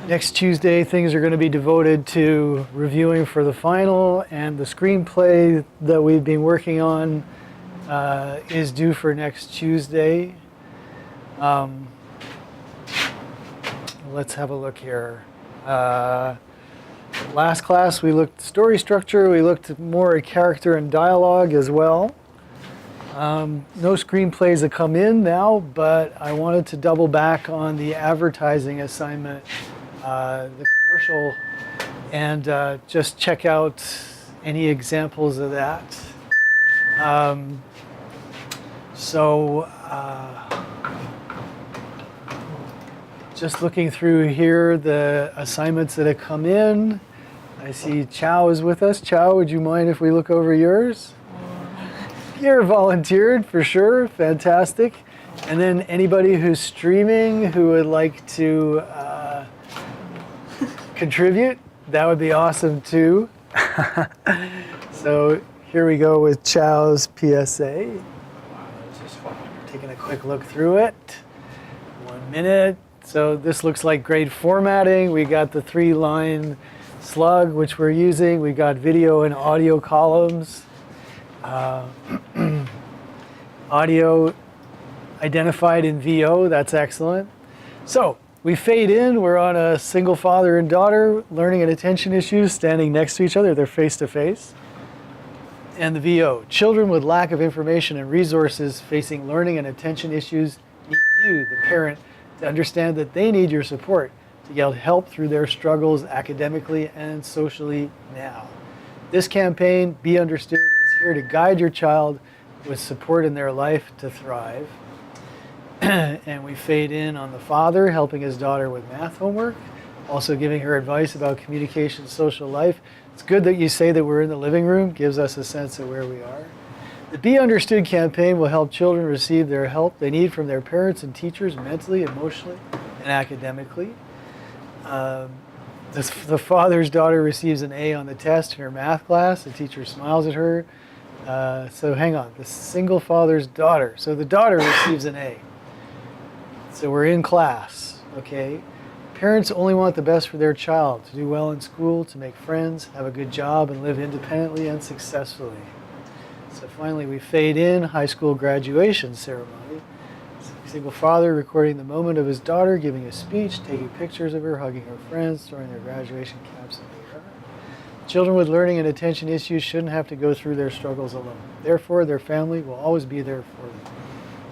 Next Tuesday, things are going to be devoted to reviewing for the final, and the screenplay that we've been working on is due for next Tuesday. Let's have a look here. Last class, we looked at story structure. We looked more at character and dialogue as well. No screenplays have come in now, but I wanted to double back on the advertising assignment, the commercial, and just check out any examples of that. Just looking through here, the assignments that have come in. I see Chow is with us. Chow, would you mind if we look over yours? You're volunteered for sure, fantastic. And then anybody who's streaming who would like to contribute, that would be awesome too. So here we go with Chows PSA. Taking a quick look through it. 1 minute. So this looks like grade formatting. We got the 3-line slug, which we're using. We got video and audio columns. Audio identified in VO, that's excellent. So we fade in, we're on a single father and daughter, learning and attention issues, standing next to each other, they're face to face. And the VO, children with lack of information and resources facing learning and attention issues need you, the parent, to understand that they need your support to get help through their struggles academically and socially now. This campaign, Be Understood, is here to guide your child with support in their life to thrive. And we fade in on the father helping his daughter with math homework, also giving her advice about communication, social life. It's good that you say that we're in the living room, gives us a sense of where we are. The Be Understood campaign will help children receive their help they need from their parents and teachers mentally, emotionally, and academically. The father's daughter receives an A on the test in her math class. The teacher smiles at her. So hang on, the single father's daughter. So the daughter receives an A. So we're in class, okay? Parents only want the best for their child, to do well in school, to make friends, have a good job, and live independently and successfully. So finally we fade in, high school graduation ceremony. Single father recording the moment of his daughter, giving a speech, taking pictures of her, hugging her friends, throwing their graduation caps in the air. Children with learning and attention issues shouldn't have to go through their struggles alone. Therefore, their family will always be there for them.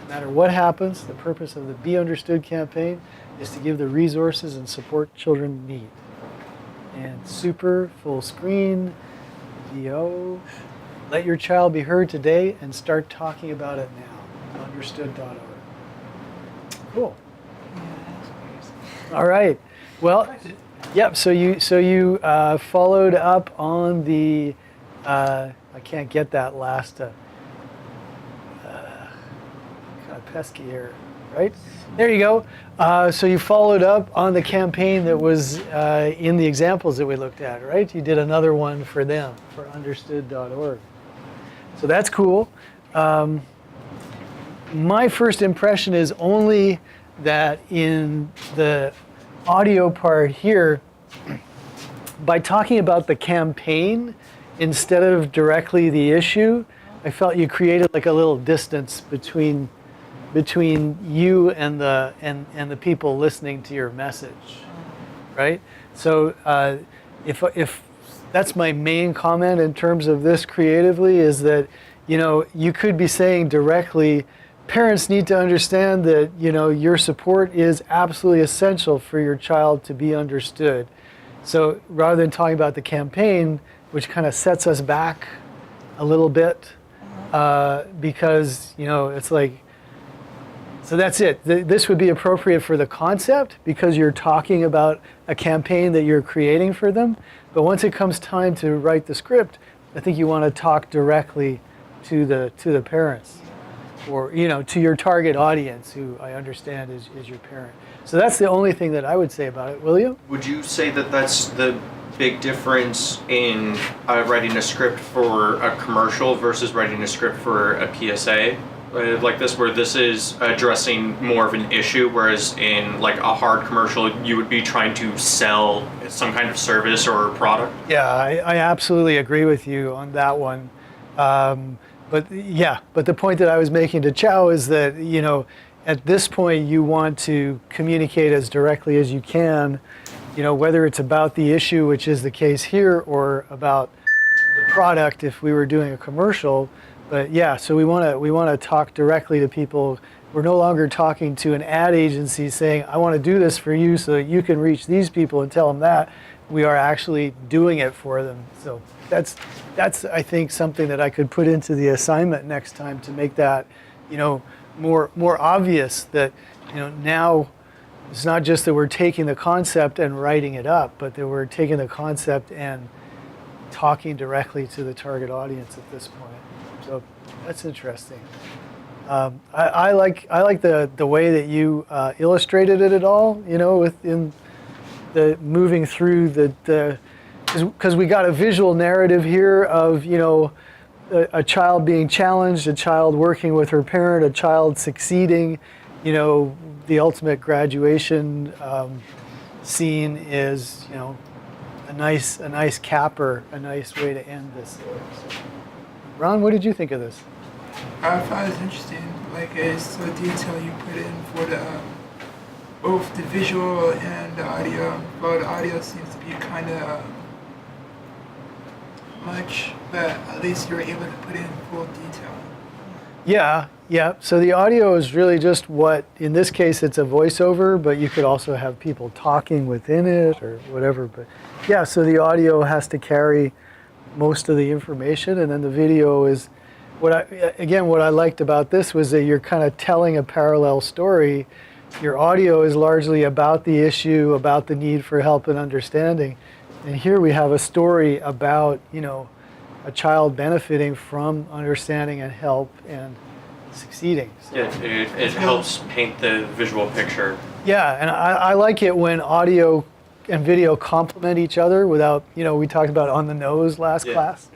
No matter what happens, the purpose of the Be Understood campaign is to give the resources and support children need. And super, full screen, VO. Let your child be heard today and start talking about it now. Understood.org. Cool. All right. Well, yep. So you followed up on the. I can't get that last. Kind of pesky here, right? There you go. So you followed up on the campaign that was in the examples that we looked at, right? You did another one for them for Understood.org. So that's cool. My first impression is only that in the audio part here, by talking about the campaign instead of directly the issue, I felt you created like a little distance between you and the people listening to your message, right? So if that's my main comment in terms of this creatively, is that you could be saying directly, parents need to understand that your support is absolutely essential for your child to be understood. So rather than talking about the campaign, which kind of sets us back a little bit, because it's like, so that's it. This would be appropriate for the concept because you're talking about a campaign that you're creating for them. But once it comes time to write the script, I think you want to talk directly to the parents, or to your target audience, who I understand is your parent. So that's the only thing that I would say about it. William? Would you say that that's the big difference in writing a script for a commercial versus writing a script for a PSA? like this, where this is addressing more of an issue, whereas in like a hard commercial, you would be trying to sell some kind of service or product? Yeah, I absolutely agree with you on that one. But the point that I was making to Chow is that, at this point you want to communicate as directly as you can, whether it's about the issue, which is the case here, or about the product if we were doing a commercial. But yeah, so we want to talk directly to people. We're no longer talking to an ad agency saying, I want to do this for you so that you can reach these people and tell them that. We are actually doing it for them. So that's I think something that I could put into the assignment next time to make that, more obvious that, now it's not just that we're taking the concept and writing it up, but that we're taking the concept and talking directly to the target audience at this point. So that's interesting. I like the way that you illustrated it all, within the moving through the because we got a visual narrative here of, a child being challenged, a child working with her parent, a child succeeding, the ultimate graduation scene is, a nice capper, a nice way to end this. So, Ron, what did you think of this? I found it interesting. Like, it's the detail you put in for the both the visual and the audio. Well, the audio seems to be kind of much, but at least you're able to put in full detail. Yeah. So the audio is really just what, in this case, it's a voiceover, but you could also have people talking within it or whatever. But yeah, so the audio has to carry most of the information, and then the video is what I liked about this was that you're kind of telling a parallel story. Your audio is largely about the issue, about the need for help and understanding. And here we have a story about, a child benefiting from understanding and help and succeeding. So, Yeah, it helps paint the visual picture. yeah, and I like it when audio and video complement each other without, we talked about on the nose last class.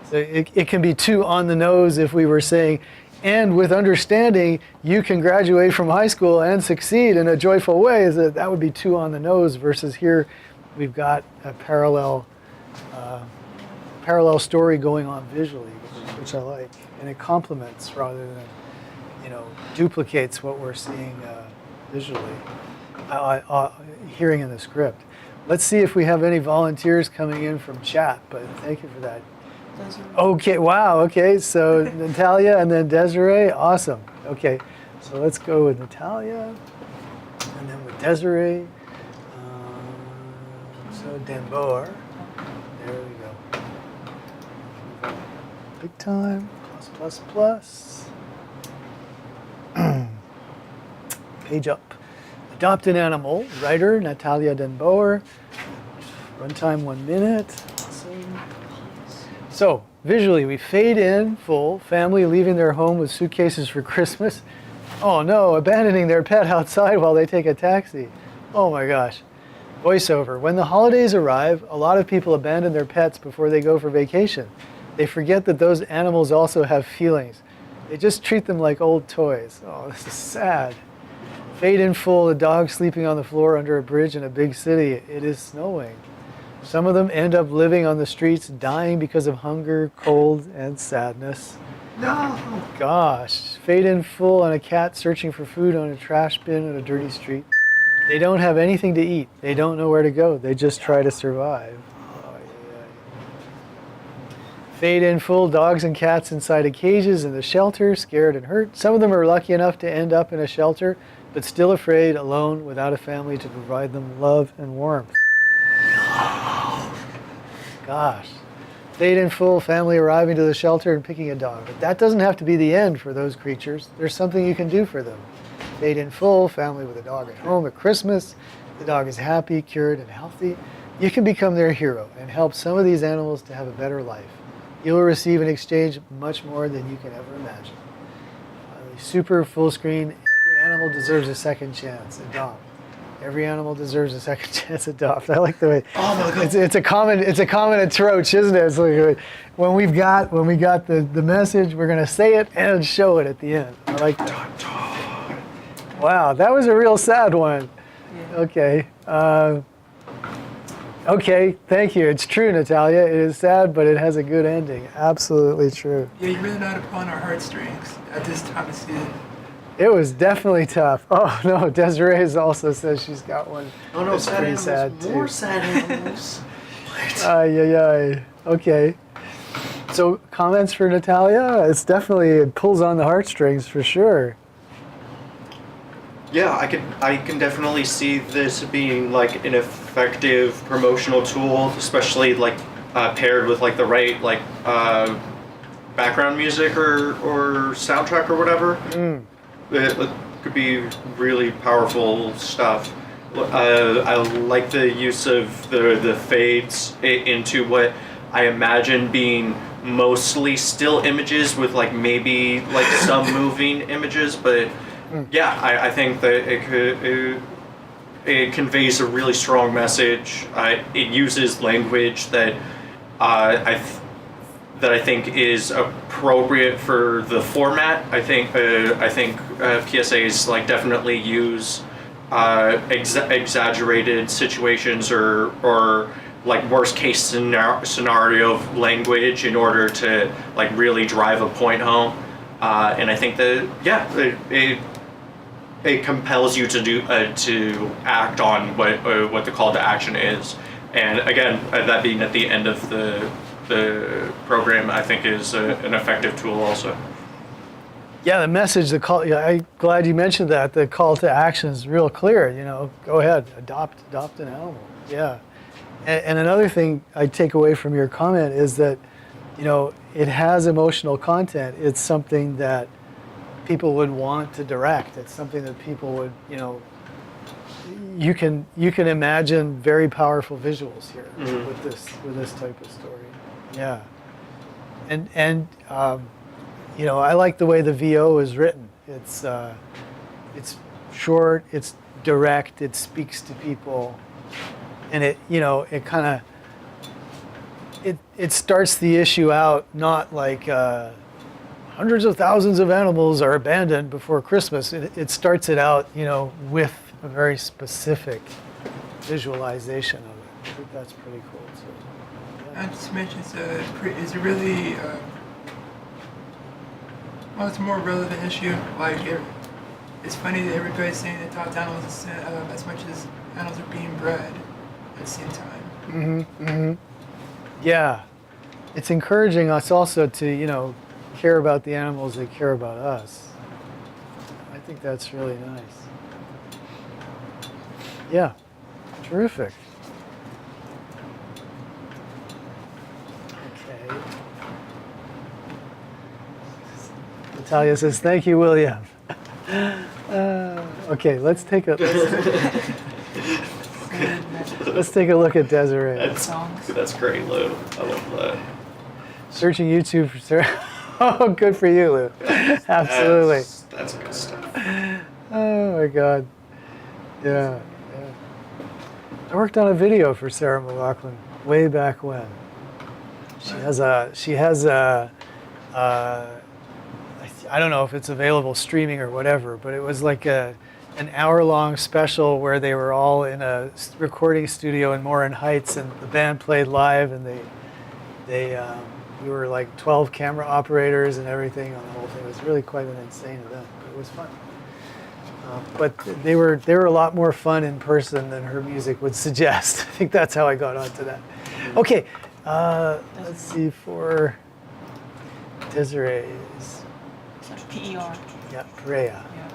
So it can be too on the nose if we were saying, and with understanding, you can graduate from high school and succeed in a joyful way. That would be too on the nose, versus here we've got a parallel story going on visually, which I like. And it complements rather than, duplicates what we're seeing visually, hearing in the script. Let's see if we have any volunteers coming in from chat, but thank you for that. Okay, wow, okay, so Natalia and then Desiree, awesome. Okay, so let's go with Natalia, and then with Desiree, so Denboer, there we go. Big time, plus. Page up. Adopt an animal, writer Natalia Denboer, runtime 1 minute, awesome. So, visually, we fade in full, family leaving their home with suitcases for Christmas. Oh no, abandoning their pet outside while they take a taxi. Oh my gosh. Voiceover. When the holidays arrive, a lot of people abandon their pets before they go for vacation. They forget that those animals also have feelings. They just treat them like old toys. Oh, this is sad. Fade in full, a dog sleeping on the floor under a bridge in a big city. It is snowing. Some of them end up living on the streets, dying because of hunger, cold, and sadness. No! Gosh. Fade in full on a cat searching for food on a trash bin in a dirty street. They don't have anything to eat. They don't know where to go. They just try to survive. Oh, yeah. Fade in full, dogs and cats inside of cages in the shelter, scared and hurt. Some of them are lucky enough to end up in a shelter, but still afraid, alone, without a family to provide them love and warmth. Gosh. Fade in full, family arriving to the shelter and picking a dog. But that doesn't have to be the end for those creatures. There's something you can do for them. Fade in full, family with a dog at home at Christmas. The dog is happy, cured, and healthy. You can become their hero and help some of these animals to have a better life. You'll receive in exchange much more than you can ever imagine. Super full screen. Every animal deserves a second chance. Adopt. Every animal deserves a second chance to adopt. I like the way. Oh my God. It's a common approach, isn't it? It's like when we got the message, we're gonna say it and show it at the end. I like that. Wow, that was a real sad one. Yeah. Okay. Okay, thank you. It's true, Natalia. It is sad, but it has a good ending. Absolutely true. Yeah, you're really not upon our heartstrings at this time of season. It was definitely tough. Oh no, Desiree also says she's got one. Oh no, that's sad pretty animals. sad More too. sad animals. Ay. Okay. So comments for Natalia? It's definitely, it pulls on the heartstrings for sure. Yeah, I can definitely see this being like an effective promotional tool, especially like paired with like the right like background music or soundtrack or whatever. It could be really powerful stuff. I like the use of the fades into what I imagine being mostly still images with like maybe like some moving images, but yeah, I think that it conveys a really strong message. It uses language that I think is appropriate for the format. I think PSAs like definitely use exaggerated situations or like worst case scenario language in order to like really drive a point home. And I think that it compels you to act on what the call to action is. And again, that being at the end of the program, I think is an effective tool also. Yeah, the message, the call. Yeah, I'm glad you mentioned that. The call to action is real clear. You know, go ahead, adopt an animal. Yeah, and another thing I take away from your comment is that, you know, it has emotional content. It's something that people would want to direct. It's something that people would, you know, you can imagine very powerful visuals here with this type of story. Yeah, and you know, I like the way the VO is written. It's short, it's direct, it speaks to people, and it, you know, it kind of it starts the issue out not like hundreds of thousands of animals are abandoned before Christmas. It starts it out, you know, with a very specific visualization of it. I think that's pretty cool too. I just mentioned it's a really well, it's a more relevant issue. Like it's funny that everybody's saying that adopt animals as much as animals are being bred at the same time. Yeah, it's encouraging us also to, you know, care about the animals that care about us. I think that's really nice. Yeah, terrific. Okay. Natalia says, "Thank you, William." Okay, let's take a let's take a look at Desiree. That's great, Lou. I love that. Searching YouTube for Sarah. Oh, good for you, Lou. Absolutely. That's good stuff. Oh my God. Yeah. I worked on a video for Sarah McLaughlin way back when. She has a I don't know if it's available streaming or whatever, but it was like an hour-long special where they were all in a recording studio in Morin Heights, and the band played live, and we were like 12 camera operators and everything on the whole thing. It was really quite an insane event, but it was fun. But they were a lot more fun in person than her music would suggest. I think that's how I got onto that. Okay, let's see for Desiree's. PER. Yeah, Perea. Yeah.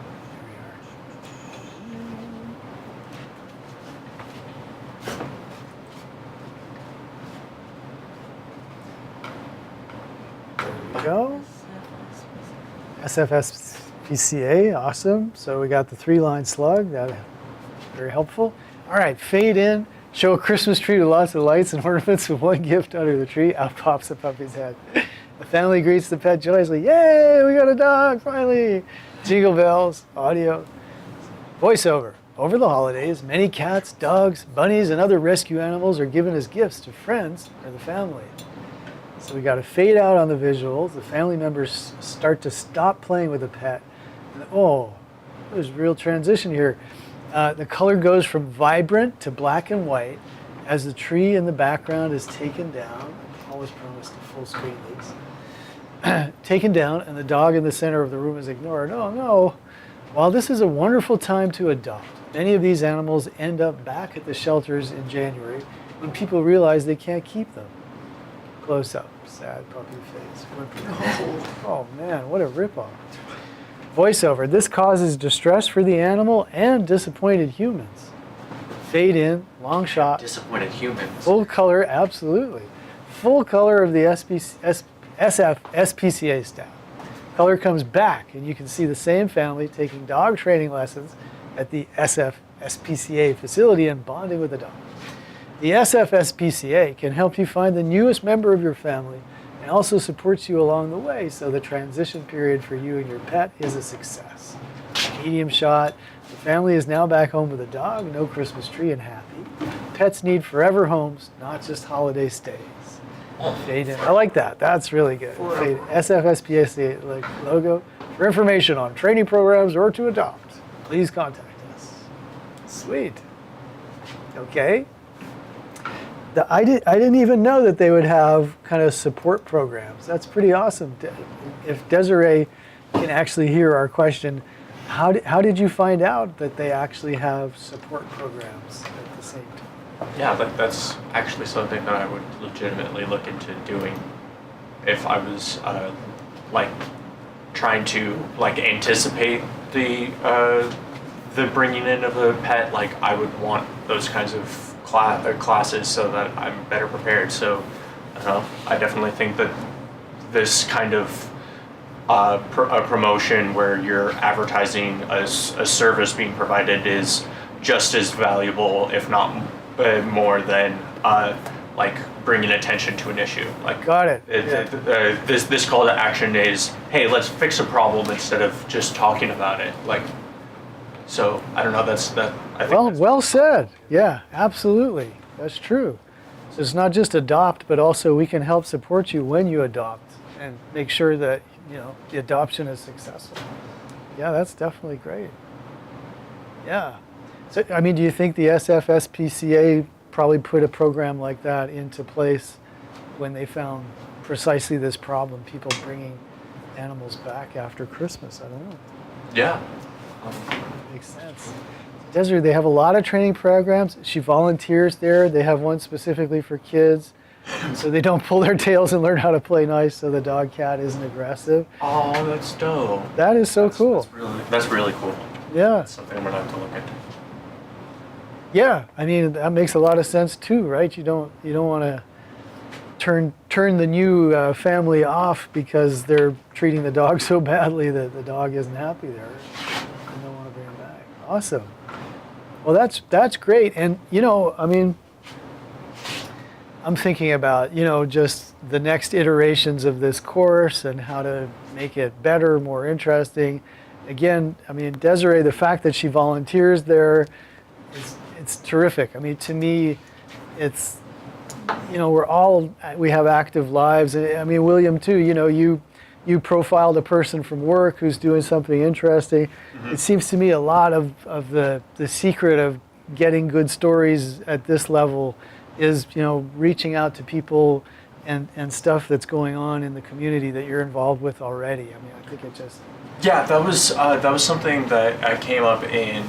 There we go. SPCA, awesome. So we got the 3-line slug, that very helpful. All right, fade in, show a Christmas tree with lots of lights and ornaments with one gift under the tree. Out pops the puppy's head. The family greets the pet joyously. Yay, we got a dog, finally. Jingle bells, audio, voiceover. over the holidays, many cats, dogs, bunnies, and other rescue animals are given as gifts to friends or the family. So we got to fade out on the visuals. The family members start to stop playing with the pet. And, oh, there's a real transition here. The color goes from vibrant to black and white as the tree in the background is taken down. I always promise to full screen these. Taken down, and the dog in the center of the room is ignored. Oh no. While this is a wonderful time to adopt, many of these animals end up back at the shelters in January when people realize they can't keep them. Close up, sad puppy face. Oh man, what a ripoff. Voiceover, this causes distress for the animal and disappointed humans. Fade in, long shot. Disappointed humans. Full color, absolutely. Full color of the SPCA staff. Color comes back, and you can see the same family taking dog training lessons at the SPCA facility and bonding with the dog. The SPCA can help you find the newest member of your family and also supports you along the way, so the transition period for you and your pet is a success. Medium shot, the family is now back home with a dog, no Christmas tree, and happy. Pets need forever homes, not just holiday stays. Fade in. I like that. That's really good. Fade. SPCA like logo. For information on training programs or to adopt, please contact us. Sweet. Okay. I didn't even know that they would have kind of support programs. That's pretty awesome. If Desiree can actually hear our question, how did you find out that they actually have support programs at the same time? Yeah, that's actually something that I would legitimately look into doing if I was like trying to like anticipate the bringing in of a pet. Like I would want those kinds of classes so that I'm better prepared. So I don't know. I definitely think that this kind of a promotion where you're advertising a service being provided is just as valuable, if not more than like bringing attention to an issue. Like, got it. This call to action is, hey, let's fix a problem instead of just talking about it. Like, so I don't know. I think Well said. Yeah, absolutely. That's true. So it's not just adopt, but also we can help support you when you adopt and make sure that the adoption is successful. Yeah, that's definitely great. Yeah. So, I mean, do you think the SPCA probably put a program like that into place when they found precisely this problem, people bringing animals back after Christmas? I don't know. Yeah. Makes sense. Desiree, they have a lot of training programs. She volunteers there. They have one specifically for kids, so they don't pull their tails and learn how to play nice so the dog cat isn't aggressive. Oh, that's dope. That is so cool. That's really cool. Yeah. That's something we're going to have to look into. Yeah, I mean, that makes a lot of sense too, right? You don't want to turn the new family off because they're treating the dog so badly that the dog isn't happy there. You don't want to bring him back. Awesome. Well, that's great. And I mean, I'm thinking about just the next iterations of this course and how to make it better, more interesting. Again, I mean, Desiree, the fact that she volunteers there, it's terrific. I mean, to me, it's we have active lives. I mean, William too. You profiled a person from work who's doing something interesting. Mm-hmm. It seems to me a lot of the secret of getting good stories at this level is reaching out to people and stuff that's going on in the community that you're involved with already. I mean, I think it just. Yeah, that was something that came up in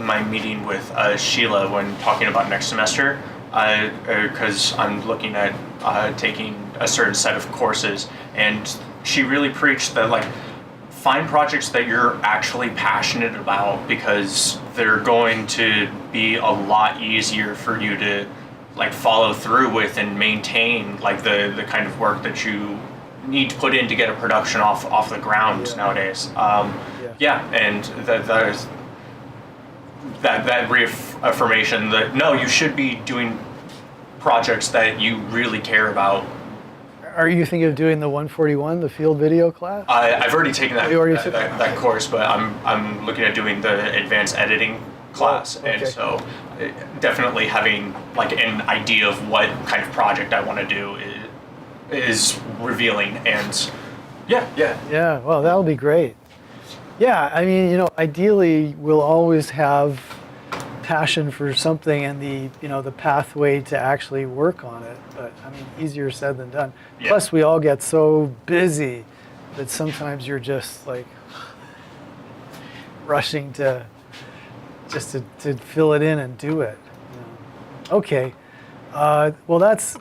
my meeting with Sheila when talking about next semester, because I'm looking at taking a certain set of courses, and she really preached that like find projects that you're actually passionate about, because they're going to be a lot easier for you to like follow through with and maintain like the kind of work that you need to put in to get a production off the ground nowadays. And that reaffirmation that no, you should be doing projects that you really care about. Are you thinking of doing the 141, the field video class? I've already taken that course, but I'm looking at doing the advanced editing class. Okay. And so definitely having like an idea of what kind of project I want to do is revealing. And yeah. Yeah, well, that'll be great. Yeah, I mean, ideally, we'll always have passion for something and the pathway to actually work on it. But I mean, easier said than done. Yeah. Plus, we all get so busy that sometimes you're just like rushing to fill it in and do it. Okay. Well, that's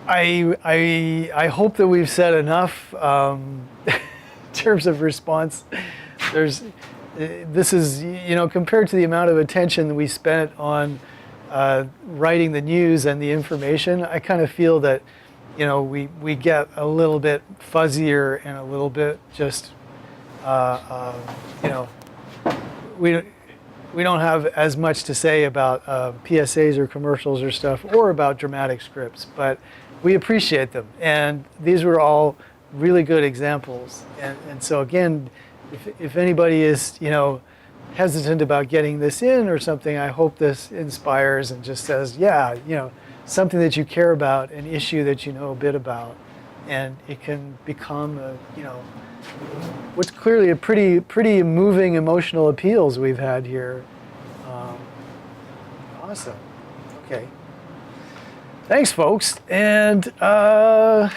I hope that we've said enough in terms of response. This is compared to the amount of attention that we spent on writing the news and the information, I kind of feel that we get a little bit fuzzier and a little bit just we don't have as much to say about PSAs or commercials or stuff, or about dramatic scripts, but we appreciate them. And these were all really good examples. And so again, if anybody is, hesitant about getting this in or something, I hope this inspires and just says, yeah, something that you care about, an issue that you know a bit about, and it can become what's clearly a pretty moving emotional appeals we've had here. Awesome. Okay. Thanks, folks. And I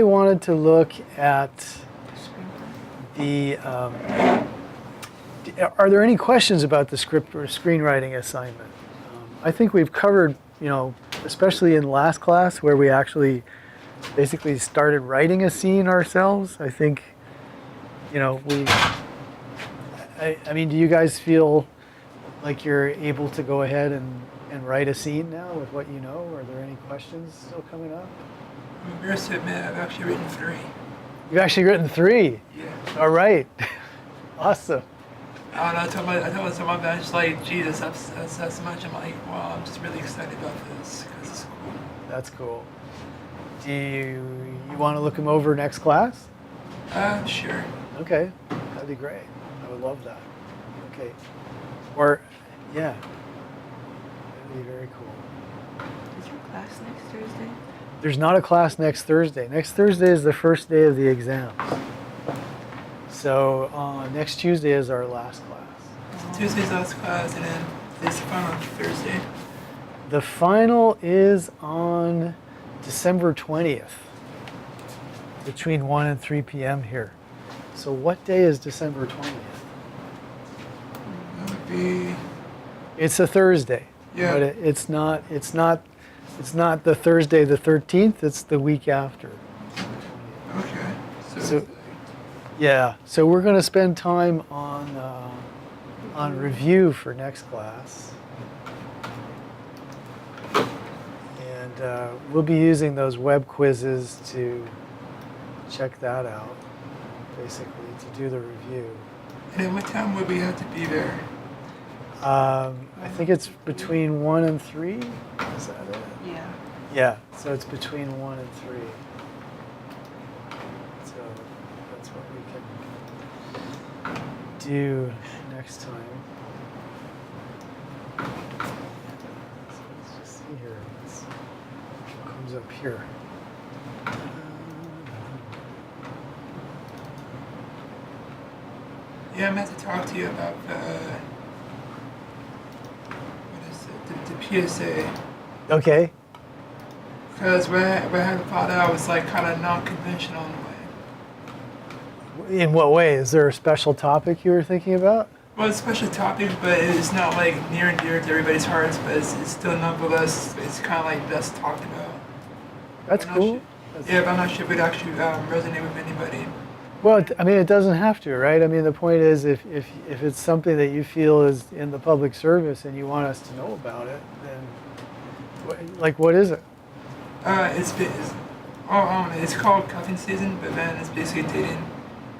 wanted to look at the. Are there any questions about the script or screenwriting assignment? I think we've covered, especially in last class where we actually basically started writing a scene ourselves. I think, I mean, do you guys feel like you're able to go ahead and write a scene now with what you know? Are there any questions still coming up? I'm embarrassed to admit I've actually written 3. You've actually written 3? Yeah. All right. Awesome. I don't know, I told someone about it, just like, Jesus, that's much. I'm like, wow, I'm just really excited about this because it's cool. That's cool. Do you want to look them over next class? Sure. Okay, that'd be great. I would love that. Okay. Or, yeah. That'd be very cool. Is your class next Thursday? There's not a class next Thursday. Next Thursday is the first day of the exams. So next Tuesday is our last class. So Tuesday's last class, and then it's the final Thursday. The final is on December 20th, between 1 and 3 p.m. here. So what day is December 20th? That would be. It's a Thursday. Yeah. But it's not the Thursday the 13th. It's the week after. Okay. So yeah. So we're going to spend time on review for next class, and we'll be using those web quizzes to check that out, basically to do the review. And then what time would we have to be there? I think it's between 1 and 3. Is that it? Yeah. Yeah, so it's between 1 and 3. So that's what we can do next time. So let's just see here. What comes up here? Yeah, I'm meant to talk to you about the PSA. Okay. Because what I had thought out was like kind of non-conventional in a way. In what way? Is there a special topic you were thinking about? Well, it's a special topic, but it's not like near and dear to everybody's hearts, but it's still nonetheless, it's kind of like best talked about. That's I'm not cool. sure- Yeah, but I'm not sure if it actually resonate with anybody. Well, I mean, it doesn't have to, right? I mean, the point is, if it's something that you feel is in the public service and you want us to know about it, then, like, what is it? It's called cuffing season, but then it's basically dating,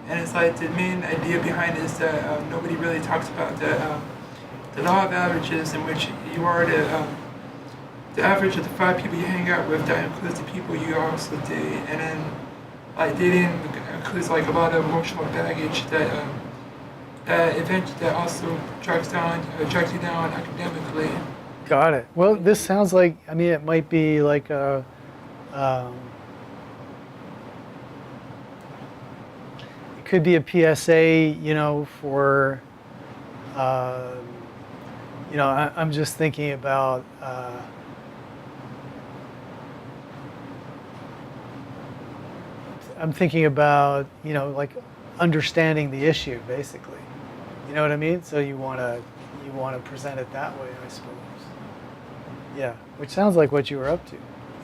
and it's like the main idea behind it is that nobody really talks about the law of averages, in which you are the average of the 5 people you hang out with. That includes the people you also date, and then like they didn't include like a lot of emotional baggage that also drags you down academically. Got it. Well, this sounds like, I mean, it might be like a, it could be a PSA, you know, for, you know, I'm just thinking about, I'm thinking about, you know, like understanding the issue, basically. You know what I mean? So you want to present it that way, I suppose. Yeah, which sounds like what you were up to.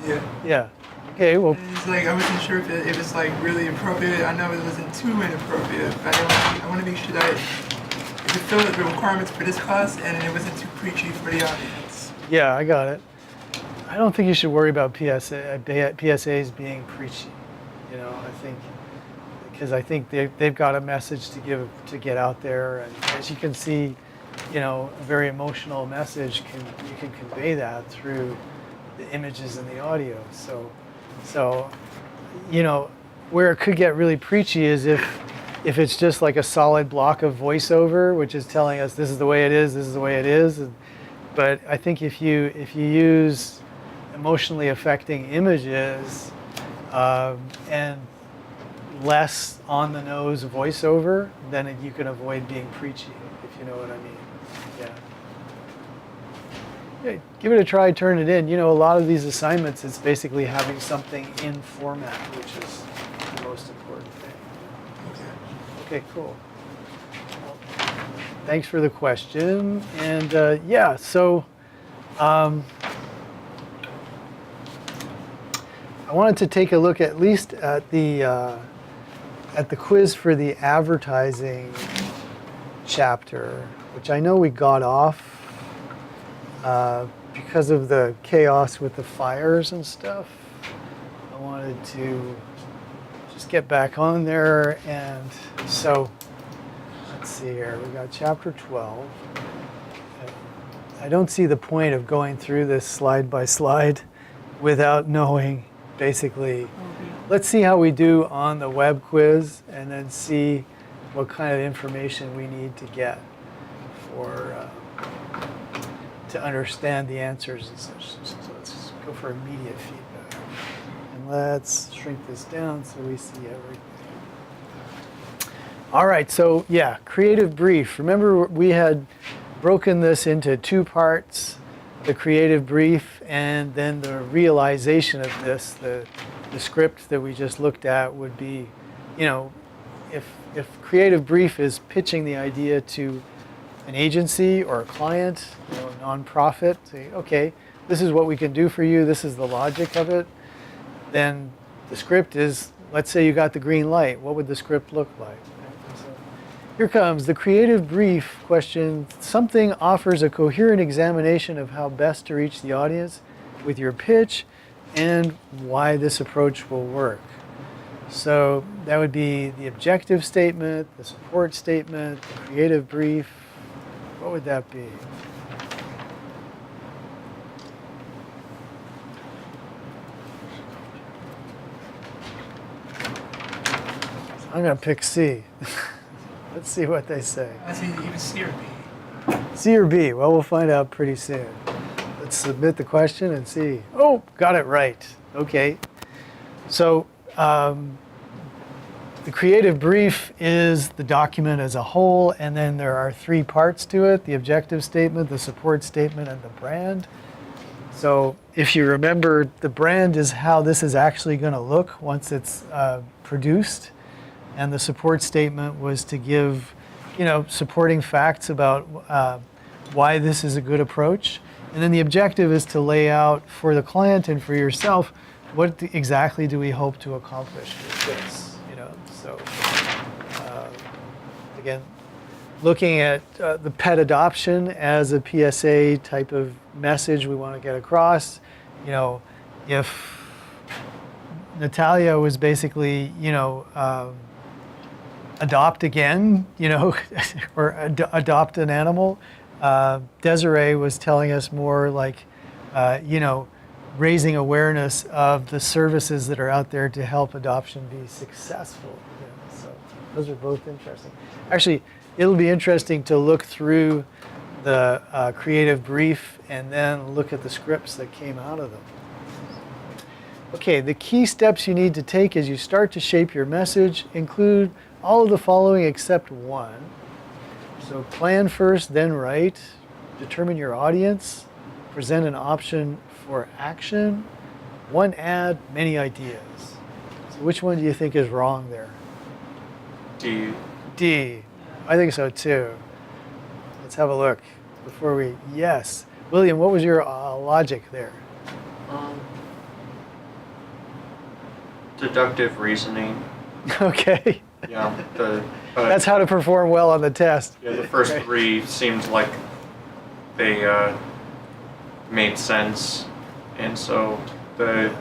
Yeah. Yeah. Okay. Well. And it's like I wasn't sure if it was like really appropriate. I know it wasn't too inappropriate, but I want to make sure that it fulfilled the requirements for this class and it wasn't too preachy for the audience. Yeah, I got it. I don't think you should worry about PSAs being preachy. You know, I think because I think they've got a message to get out there, and as you can see, you know, a very emotional message you can convey that through the images and the audio. So you know, where it could get really preachy is if it's just like a solid block of voiceover, which is telling us this is the way it is, this is the way it is. But I think if you use emotionally affecting images and less on the nose voiceover, then you can avoid being preachy, if you know what I mean. Yeah, give it a try, turn it in. You know, a lot of these assignments, it's basically having something in format, which is the most important thing. Okay, cool. Well, thanks for the question. And yeah, so I wanted to take a look at least at the quiz for the advertising chapter, which I know we got off because of the chaos with the fires and stuff. I wanted to just get back on there, and so let's see here. We got chapter 12. I don't see the point of going through this slide by slide without knowing basically. Let's see how we do on the web quiz, and then see what kind of information we need to get for to understand the answers and such. So let's go for immediate feedback. And let's shrink this down so we see everything. All right, so yeah, creative brief. Remember we had broken this into two parts, the creative brief and then the realization of this. The script that we just looked at would be, you know, if creative brief is pitching the idea to an agency or a client, you know, a nonprofit, say, okay, this is what we can do for you, this is the logic of it, then the script is, let's say you got the green light, what would the script look like? So here comes the creative brief question. Something offers a coherent examination of how best to reach the audience with your pitch and why this approach will work. So that would be the objective statement, the support statement, the creative brief. What would that be? I'm going to pick C. Let's see what they say. I see even C or B. C or B? Well, we'll find out pretty soon. Let's submit the question and see. Oh, got it right. Okay. So the creative brief is the document as a whole, and then there are three parts to it: the objective statement, the support statement, and the brand. So if you remember, the brand is how this is actually going to look once it's produced, and the support statement was to give, you know, supporting facts about why this is a good approach. And then the objective is to lay out for the client and for yourself, what exactly do we hope to accomplish with this? You know, so again, looking at the pet adoption as a PSA type of message we want to get across. You know, if Natalia was basically, you know, adopt again, you know, or adopt an animal. Desiree was telling us more like, you know, raising awareness of the services that are out there to help adoption be successful. You know, so those are both interesting. Actually, it'll be interesting to look through the creative brief and then look at the scripts that came out of them. Okay, the key steps you need to take as you start to shape your message include all of the following except one. So plan first, then write. Determine your audience. Present an option for action. One ad, many ideas. So which one do you think is wrong there? D. D. I think so too. Let's have a look before we, yes. William, what was your logic there? Deductive reasoning. Okay. Yeah. That's how to perform well on the test. Yeah, the first three seemed like they made sense, and so the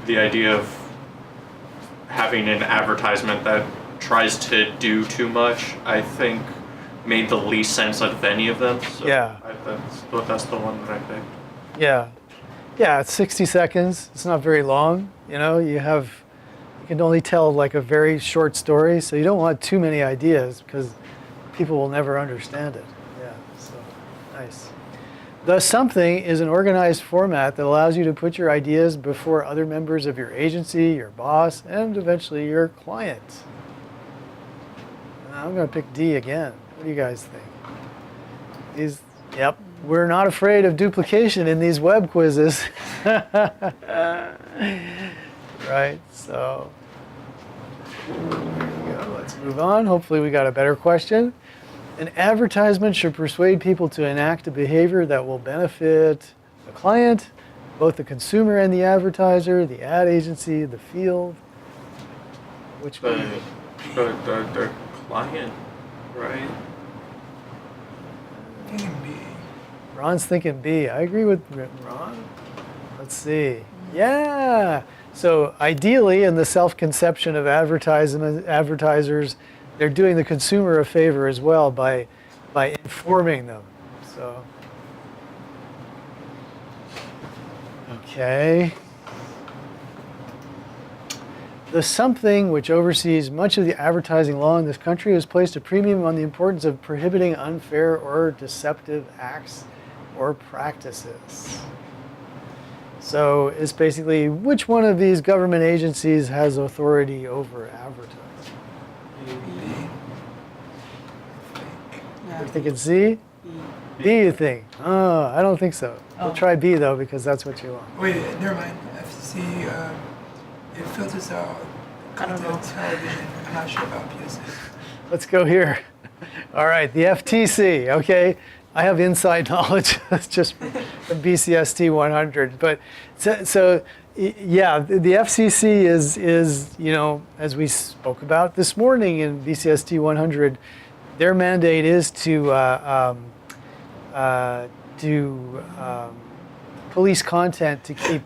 idea of having an advertisement that tries to do too much, I think, made the least sense out of any of them. So Yeah. that's the one that I picked. Yeah. Yeah, it's 60 seconds. It's not very long. You know, you can only tell like a very short story, so you don't want too many ideas because people will never understand it. Yeah, so nice. The something is an organized format that allows you to put your ideas before other members of your agency, your boss, and eventually your client. I'm going to pick D again. What do you guys think? Yep. We're not afraid of duplication in these web quizzes. Right, so there you go. Let's move on. Hopefully we got a better question. An advertisement should persuade people to enact a behavior that will benefit the client, both the consumer and the advertiser, the ad agency, the field. Which one? The client, right? Thinking B. Ron's thinking B. I agree with Ron. Let's see. Yeah. So ideally, in the self-conception of advertisers, they're doing the consumer a favor as well by informing them. So, okay. The something which oversees much of the advertising law in this country has placed a premium on the importance of prohibiting unfair or deceptive acts or practices. So it's basically which one of these government agencies has authority over advertising? You're thinking C? B, you think? Oh, I don't think so. We'll try B though because that's what you want. Wait, never mind. FCC, it filters out content television. I'm not sure about PSA. Let's go here. All right, the FTC, okay? I have inside knowledge, that's just from BCST 100. But so yeah, the FCC is, you know, as we spoke about this morning in BCST 100, their mandate is to police content to keep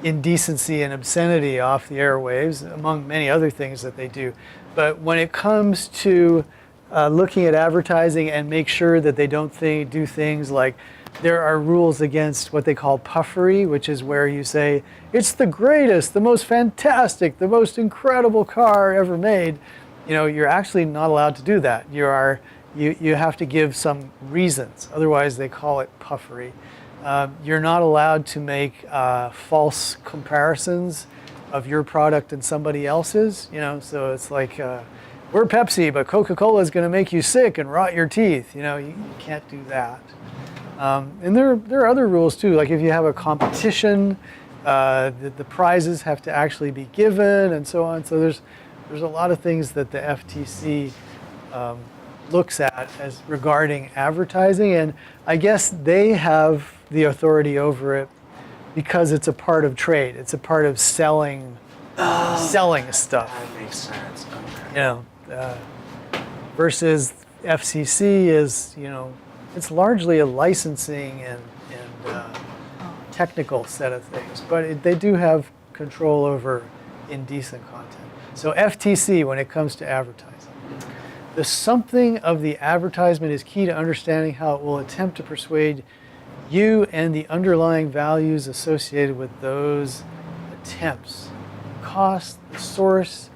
indecency and obscenity off the airwaves, among many other things that they do. But when it comes to looking at advertising and make sure that they don't do things like, there are rules against what they call puffery, which is where you say, it's the greatest, the most fantastic, the most incredible car ever made. You know, you're actually not allowed to do that. You have to give some reasons. Otherwise, they call it puffery. You're not allowed to make false comparisons of your product and somebody else's. You know, so it's like, we're Pepsi, but Coca-Cola is going to make you sick and rot your teeth. You know, you can't do that. And there are other rules too. Like if you have a competition, the prizes have to actually be given, and so on. So there's a lot of things that the FTC looks at as regarding advertising, and I guess they have the authority over it because it's a part of trade. It's a part of selling stuff. That makes sense. Okay. You know, versus FCC is, you know, it's largely a licensing and technical set of things, but they do have control over indecent content. So FTC when it comes to advertising. The something of the advertisement is key to understanding how it will attempt to persuade you and the underlying values associated with those attempts. Cost, the source,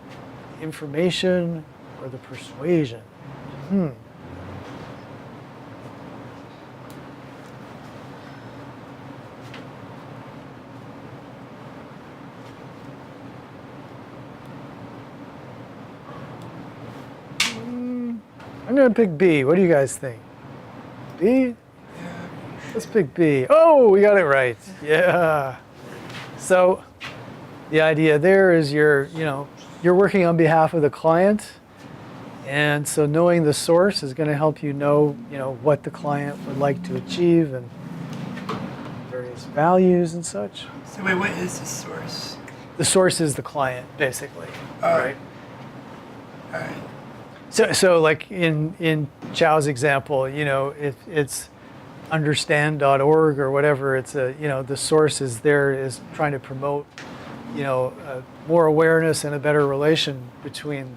the information, or the persuasion. I'm going to pick B. What do you guys think? B? Let's pick B. Oh, we got it right. Yeah. So the idea there is you're working on behalf of the client. And so knowing the source is going to help you know what the client would like to achieve and various values and such. So wait, what is the source? The source is the client, basically. Right. All right. So like in Chow's example, it's understand.org or whatever. It's the source is there is trying to promote, more awareness and a better relation between,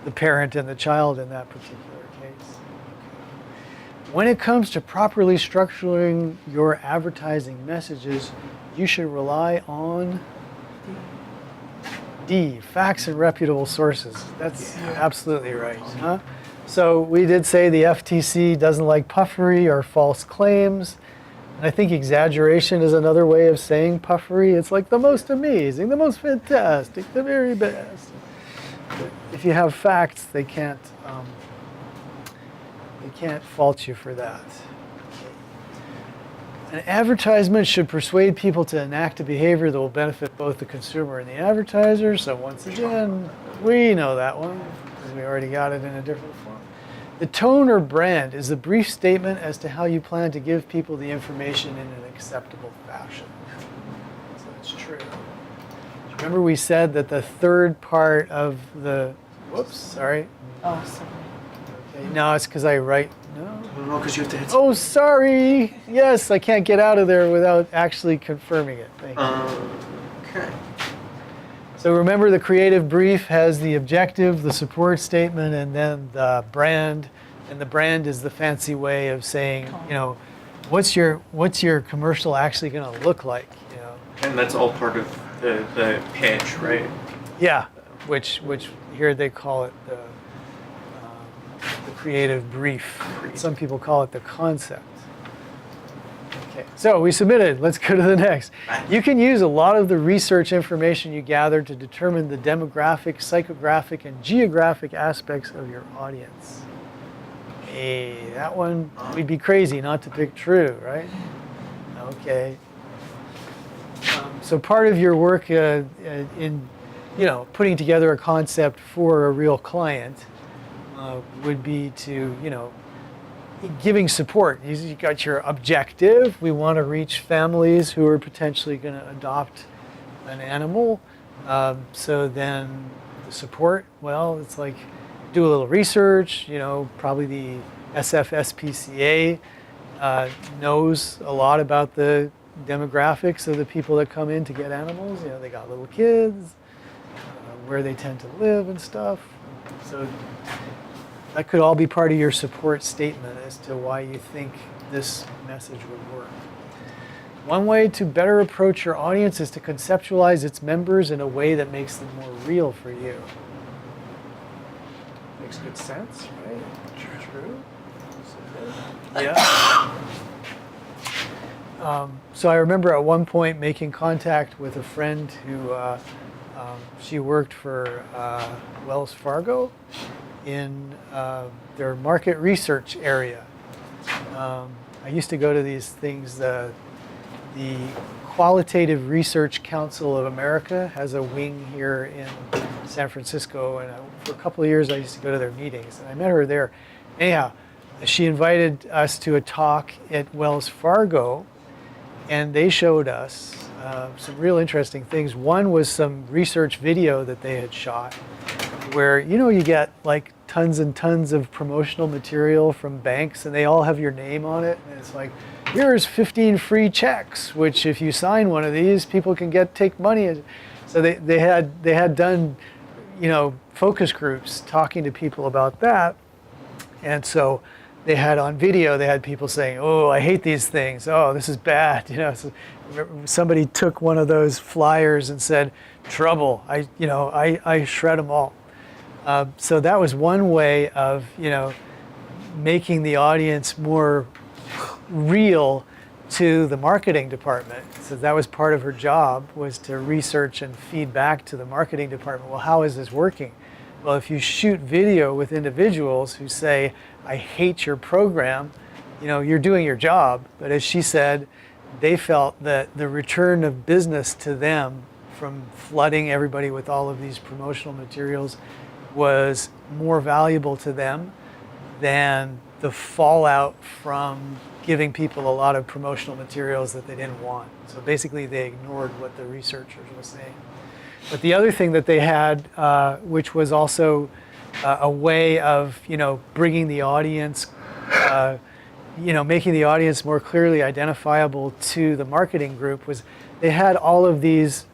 the parent and the child in that particular case. When it comes to properly structuring your advertising messages, you should rely on D, facts and reputable sources. That's absolutely right. Huh? So we did say the FTC doesn't like puffery or false claims. And I think exaggeration is another way of saying puffery. It's like the most amazing, the most fantastic, the very best. But if you have facts, they can't fault you for that. An advertisement should persuade people to enact a behavior that will benefit both the consumer and the advertiser. So once again, we know that one because we already got it in a different form. The tone or brand is a brief statement as to how you plan to give people the information in an acceptable fashion. So that's true. Remember we said that the third part of the, whoops, sorry. Oh, sorry. Okay, no, it's because I write, no. No, because you have to hit. Oh, sorry. Yes, I can't get out of there without actually confirming it. Thank you. Okay. So remember, the creative brief has the objective, the support statement, and then the brand. And the brand is the fancy way of saying, what's your commercial actually going to look like? And that's all part of the pitch, right? Yeah, which here they call it the creative brief. Some people call it the concept. Okay, so we submitted. Let's go to the next. You can use a lot of the research information you gathered to determine the demographic, psychographic, and geographic aspects of your audience. Hey, that one, we'd be crazy not to pick true, right? Okay. So part of your work in putting together a concept for a real client would be to, giving support. You got your objective. We want to reach families who are potentially going to adopt an animal. So then the support, well, it's like do a little research. Probably the SPCA knows a lot about the demographics of the people that come in to get animals. They got little kids, where they tend to live and stuff. So that could all be part of your support statement as to why you think this message would work. One way to better approach your audience is to conceptualize its members in a way that makes them more real for you. Makes good sense, right? True. Yeah. So I remember at one point making contact with a friend who she worked for Wells Fargo in their market research area. I used to go to these things. The Qualitative Research Council of America has a wing here in San Francisco, and for a couple of years I used to go to their meetings, and I met her there. Anyhow, she invited us to a talk at Wells Fargo, and they showed us some real interesting things. One was some research video that they had shot where, you get like tons and tons of promotional material from banks and they all have your name on it. And it's like, here's 15 free checks, which if you sign one of these, people can take money. So they had done, focus groups talking to people about that. And so they had on video, they had people saying, "Oh, I hate these things. Oh, this is bad." So somebody took one of those flyers and said, "Trouble. I shred them all." So that was one way of making the audience more real to the marketing department. So that was part of her job, was to research and feed back to the marketing department. Well, how is this working? Well, if you shoot video with individuals who say, "I hate your program," you're doing your job. But as she said, they felt that the return of business to them from flooding everybody with all of these promotional materials was more valuable to them than the fallout from giving people a lot of promotional materials that they didn't want. So basically they ignored what the researchers were saying. But the other thing that they had, which was also a way of bringing the audience, making the audience more clearly identifiable to the marketing group, was they had all of these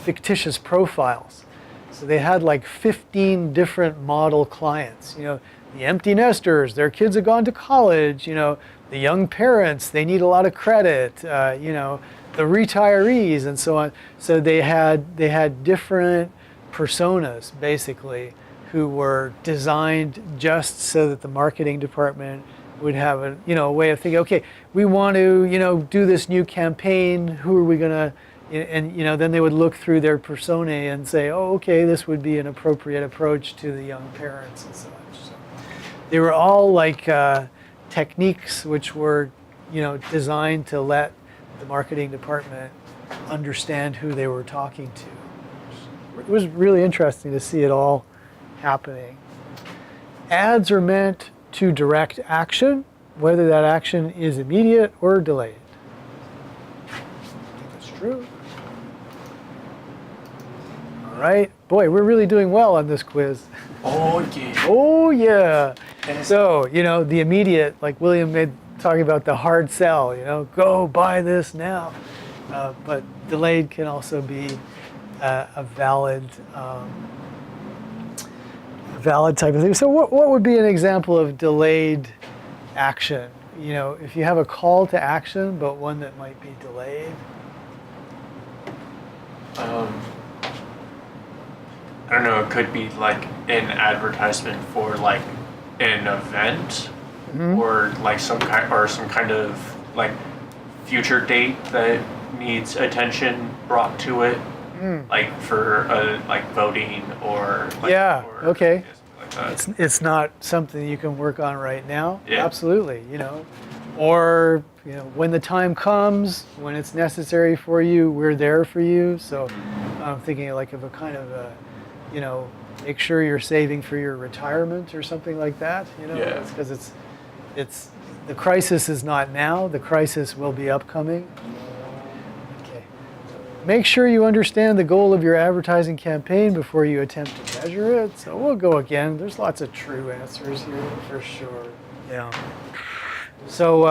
fictitious profiles. So they had like 15 different model clients. The empty nesters, their kids have gone to college. The young parents, they need a lot of credit. The retirees and so on. So they had different personas basically who were designed just so that the marketing department would have a way of thinking, okay, we want to do this new campaign. Who are we gonna? And then they would look through their personae and say, oh, okay, this would be an appropriate approach to the young parents and such. So they were all like techniques which were designed to let the marketing department understand who they were talking to. It was really interesting to see it all happening. Ads are meant to direct action, whether that action is immediate or delayed. I think that's true. All right. Boy, we're really doing well on this quiz. Oh yeah. Oh yeah. So, the immediate, like William made talking about the hard sell, go buy this now. But delayed can also be a valid type of thing. So what would be an example of delayed action? If you have a call to action, but one that might be delayed. I don't know, it could be like an advertisement for like an event, or like some kind of like future date that needs attention brought to it, like for like voting or like, Yeah, okay. Like that. It's not something you can work on right now. Yeah. Absolutely, or when the time comes, when it's necessary for you, we're there for you. So I'm thinking like of a kind of a, make sure you're saving for your retirement or something like that. Yeah. Because it's the crisis is not now. The crisis will be upcoming. Okay. Make sure you understand the goal of your advertising campaign before you attempt to measure it. So we'll go again. There's lots of true answers here for sure. Yeah. So,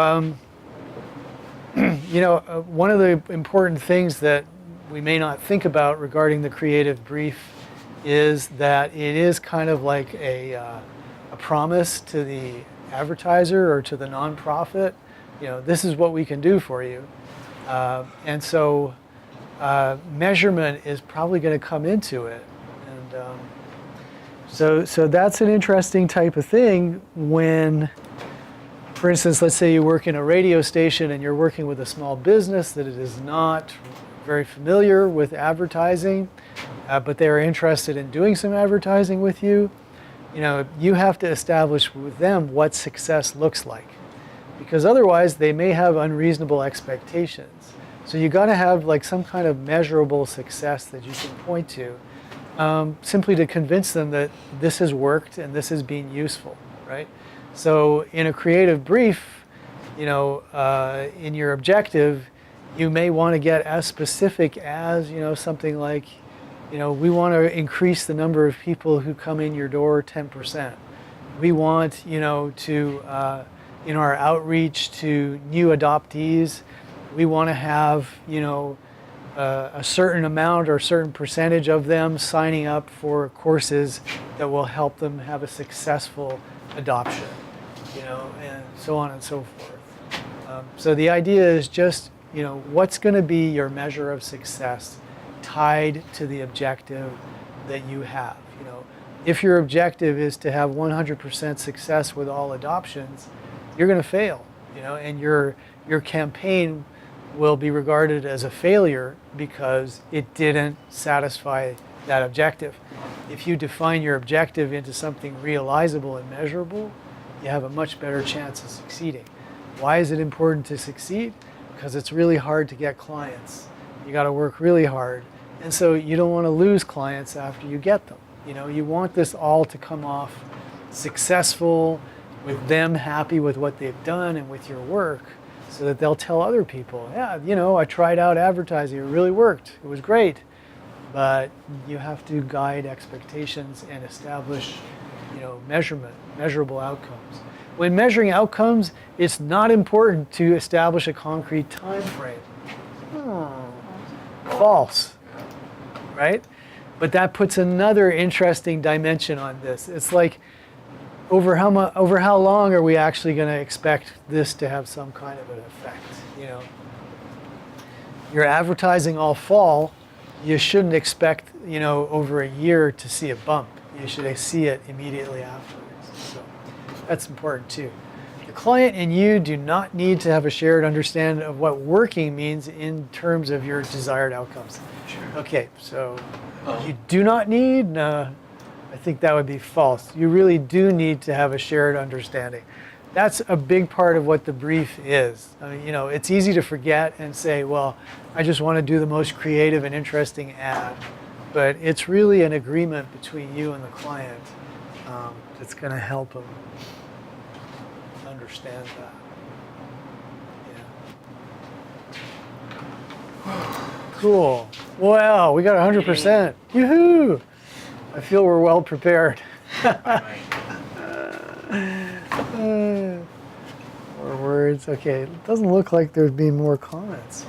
one of the important things that we may not think about regarding the creative brief is that it is kind of like a promise to the advertiser or to the nonprofit. This is what we can do for you. And so measurement is probably going to come into it. And so that's an interesting type of thing when, for instance, let's say you work in a radio station and you're working with a small business that it is not very familiar with advertising, but they're interested in doing some advertising with you. You have to establish with them what success looks like, because otherwise they may have unreasonable expectations. So you got to have like some kind of measurable success that you can point to, simply to convince them that this has worked and this is being useful, right? So in a creative brief, in your objective, you may want to get as specific as, something like, we want to increase the number of people who come in your door 10%. We want, to, in our outreach to new adoptees, we want to have, a certain amount or a certain percentage of them signing up for courses that will help them have a successful adoption. and so on and so forth. So the idea is just, what's going to be your measure of success tied to the objective that you have. If your objective is to have 100% success with all adoptions, you're going to fail, and your campaign will be regarded as a failure because it didn't satisfy that objective. If you define your objective into something realizable and measurable, you have a much better chance of succeeding. Why is it important to succeed? Because it's really hard to get clients. You got to work really hard. And so you don't want to lose clients after you get them. You want this all to come off successful, with them happy with what they've done and with your work, so that they'll tell other people, yeah, I tried out advertising, it really worked, it was great. But you have to guide expectations and establish, measurable outcomes. When measuring outcomes, it's not important to establish a concrete time frame. False, right? But that puts another interesting dimension on this. It's like, over how long are we actually going to expect this to have some kind of an effect? You're advertising all fall. You shouldn't expect, over a year to see a bump. You should see it immediately afterwards. So that's important too. The client and you do not need to have a shared understanding of what working means in terms of your desired outcomes. Sure. Okay, so you do not need, no, I think that would be false. You really do need to have a shared understanding. That's a big part of what the brief is. I mean, it's easy to forget and say, well, I just want to do the most creative and interesting ad. But it's really an agreement between you and the client that's going to help them understand that. Yeah. Cool. Wow, we got 100%. Yoo-hoo! I feel we're well prepared. More words. Okay, it doesn't look like there'd be more comments.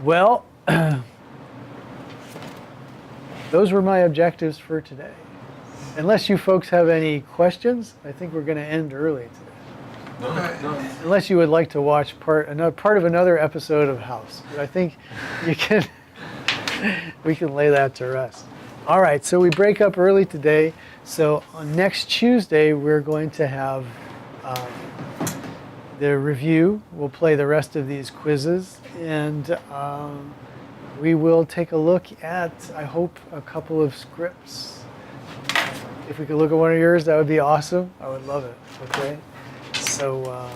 Well, those were my objectives for today. Unless you folks have any questions, I think we're going to end early today. No. Unless you would like to watch part of another episode of House. But I think you can. We can lay that to rest. All right, so we break up early today. So on next Tuesday, we're going to have the review. We'll play the rest of these quizzes, and we will take a look at, I hope, a couple of scripts. If we could look at one of yours, that would be awesome. I would love it, okay? So,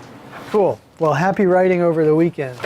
cool. Well, happy writing over the weekend.